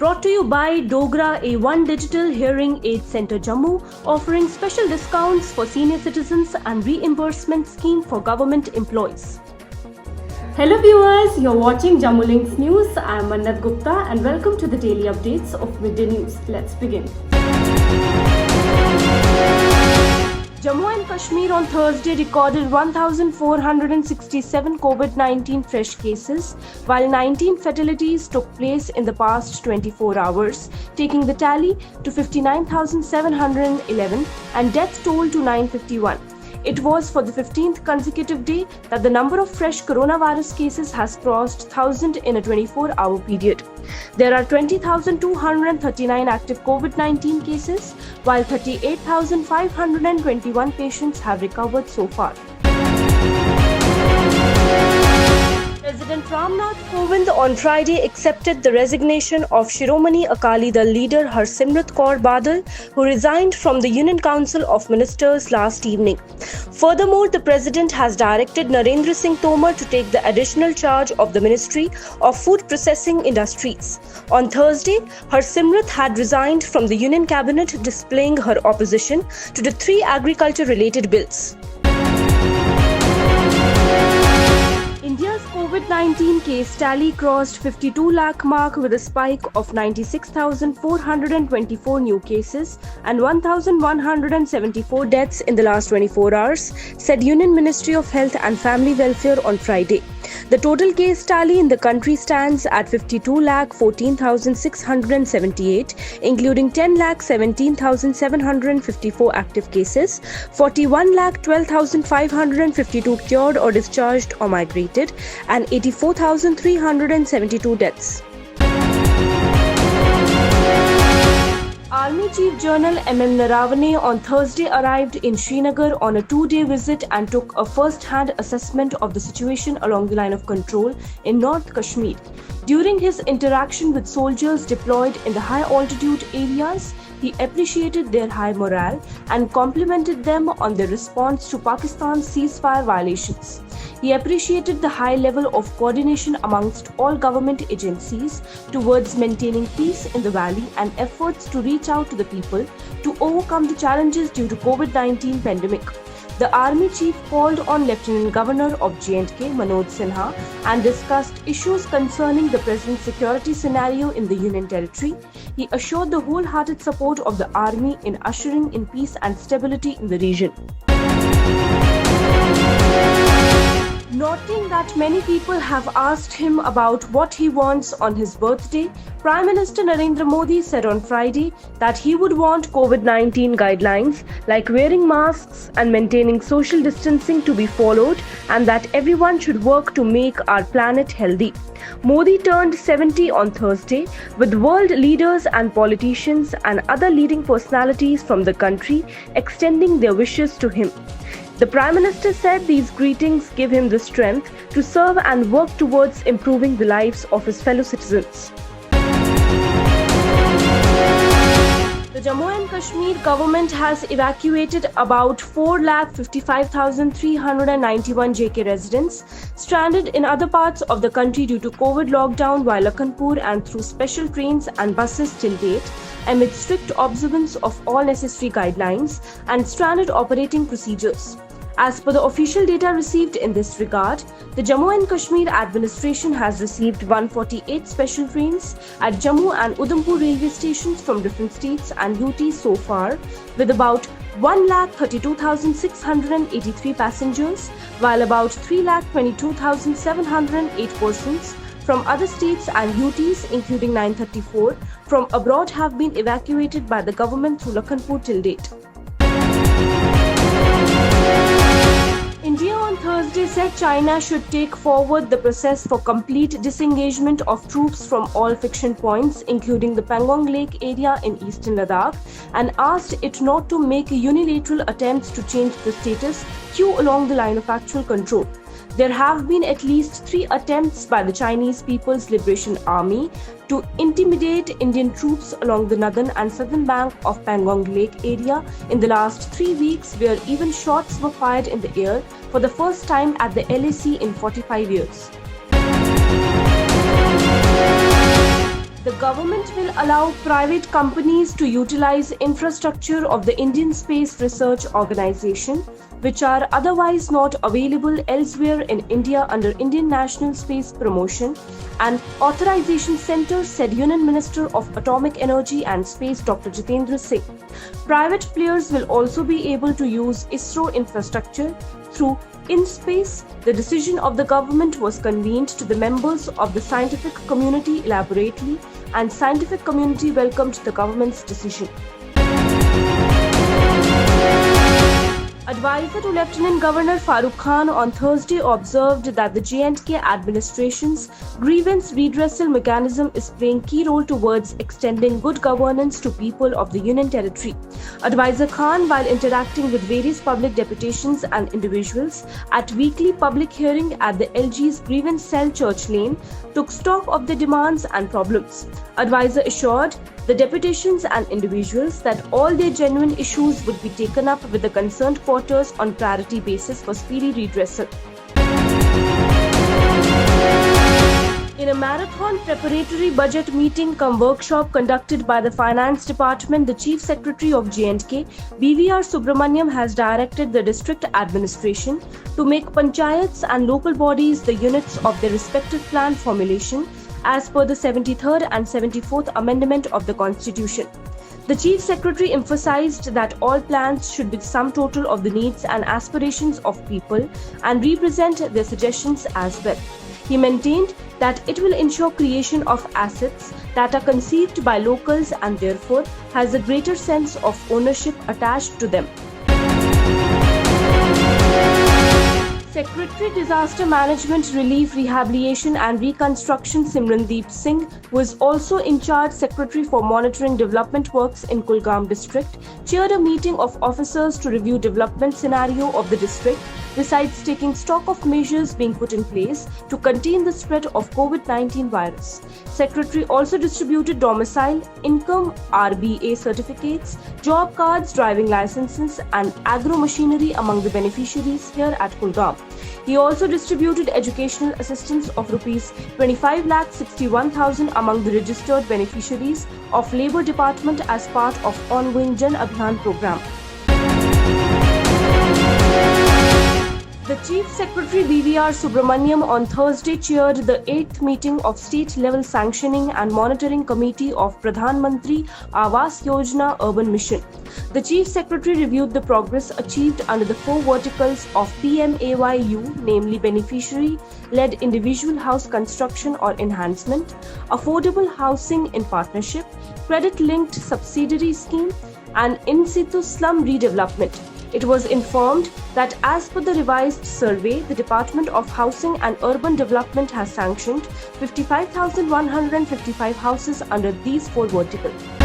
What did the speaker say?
Brought to you by Dogra A1 Digital Hearing Aid Center Jammu, offering special discounts for senior citizens and reimbursement scheme for government employees. Hello viewers, you're watching Jammu Links News. I am Mannat Gupta and welcome to the daily updates of Midday News. Let's begin. Jammu and Kashmir on Thursday recorded 1,467 COVID-19 fresh cases, while 19 fatalities took place in the past 24 hours, taking the tally to 59,711 and death toll to 951. It was for the 15th consecutive day that the number of fresh coronavirus cases has crossed 1,000 in a 24-hour period. There are 20,239 active COVID-19 cases, while 38,521 patients have recovered so far. President Ramnath Kovind on Friday accepted the resignation of Shiromani Akali Dal leader Harsimrat Kaur Badal, who resigned from the Union Council of Ministers last evening. Furthermore, the President has directed Narendra Singh Tomar to take the additional charge of the Ministry of Food Processing Industries. On Thursday, Harsimrat had resigned from the Union Cabinet, displaying her opposition to the three agriculture-related bills. India's COVID-19 case tally crossed 52 lakh mark with a spike of 96,424 new cases and 1,174 deaths in the last 24 hours, said Union Ministry of Health and Family Welfare on Friday. The total case tally in the country stands at 52 lakh 14,678, including 10 lakh 17,754 active cases, 41 lakh 12,552 cured or discharged or migrated, and 84,372 deaths. Army Chief General M.M. Naravane on Thursday arrived in Srinagar on a two-day visit and took a first-hand assessment of the situation along the line of control in North Kashmir. During his interaction with soldiers deployed in the high-altitude areas, he appreciated their high morale and complimented them on their response to Pakistan's ceasefire violations. He appreciated the high level of coordination amongst all government agencies towards maintaining peace in the valley and efforts to reach out to the people to overcome the challenges due to COVID-19 pandemic. The Army Chief called on Lieutenant Governor of J&K, Manoj Sinha, and discussed issues concerning the present security scenario in the Union Territory. He assured the wholehearted support of the Army in ushering in peace and stability in the region. Noting that many people have asked him about what he wants on his birthday, Prime Minister Narendra Modi said on Friday that he would want COVID-19 guidelines like wearing masks and maintaining social distancing to be followed, and that everyone should work to make our planet healthy. Modi turned 70 on Thursday, with world leaders and politicians and other leading personalities from the country extending their wishes to him. The Prime Minister said these greetings give him the strength to serve and work towards improving the lives of his fellow citizens. The Jammu and Kashmir government has evacuated about 4,55,391 JK residents stranded in other parts of the country due to COVID lockdown via Lakhanpur and through special trains and buses till date, amid strict observance of all necessary guidelines and standard operating procedures. As per the official data received in this regard, the Jammu and Kashmir administration has received 148 special trains at Jammu and Udhampur railway stations from different states and UT so far, with about 1,32,683 passengers, while about 3,22,708 persons from other states and UTs, including 934 from abroad, have been evacuated by the government through Lakhanpur till date. India on Thursday said China should take forward the process for complete disengagement of troops from all friction points, including the Pangong Lake area in eastern Ladakh, and asked it not to make unilateral attempts to change the status quo along the line of actual control. There have been at least 3 attempts by the Chinese People's Liberation Army to intimidate Indian troops along the northern and southern bank of Pangong Lake area in the last 3 weeks, where even shots were fired in the air for the first time at the LAC in 45 years. The government will allow private companies to utilize infrastructure of the Indian Space Research Organization, which are otherwise not available elsewhere in India under Indian National Space Promotion and Authorization Center, said Union Minister of Atomic Energy and Space Dr. Jitendra Singh. Private players will also be able to use ISRO infrastructure through InSpace. The decision of the government was convened to the members of the scientific community elaborately, and scientific community welcomed the government's decision. Advisor to Lieutenant Governor Farooq Khan on Thursday observed that the J&K administration's grievance redressal mechanism is playing key role towards extending good governance to people of the Union Territory. Advisor Khan, while interacting with various public deputations and individuals at weekly public hearing at the LG's grievance cell Church Lane, took stock of the demands and problems. Advisor assured the deputations and individuals that all their genuine issues would be taken up with the concerned quarters on priority basis for speedy redressal. In a marathon preparatory budget meeting cum workshop conducted by the Finance Department, the Chief Secretary of J&K, BVR Subramaniam, has directed the district administration to make panchayats and local bodies the units of their respective plan formulation as per the 73rd and 74th Amendment of the Constitution. The Chief Secretary emphasized that all plans should be the sum total of the needs and aspirations of people and represent their suggestions as well. He maintained that it will ensure creation of assets that are conceived by locals and therefore has a greater sense of ownership attached to them. Secretary Disaster Management, Relief, Rehabilitation and Reconstruction Simrandeep Singh, who is also in charge Secretary for Monitoring Development Works in Kulgam District, chaired a meeting of officers to review development scenario of the district, besides taking stock of measures being put in place to contain the spread of COVID-19 virus. Secretary also distributed domicile, income, RBA certificates, job cards, driving licenses and agro machinery among the beneficiaries here at Kulgam. He also distributed educational assistance of Rs 25,61,000 among the registered beneficiaries of Labour Department as part of ongoing Jan Abhiyan program. The Chief Secretary BVR Subramaniam on Thursday chaired the 8th meeting of State-Level Sanctioning and Monitoring Committee of Pradhan Mantri Awas Yojana Urban Mission. The Chief Secretary reviewed the progress achieved under the 4 verticals of PMAYU, namely beneficiary-led individual house construction or enhancement, affordable housing in partnership, credit-linked subsidiary scheme, and in-situ slum redevelopment. It was informed that as per the revised survey, the Department of Housing and Urban Development has sanctioned 55,155 houses under these 4 verticals.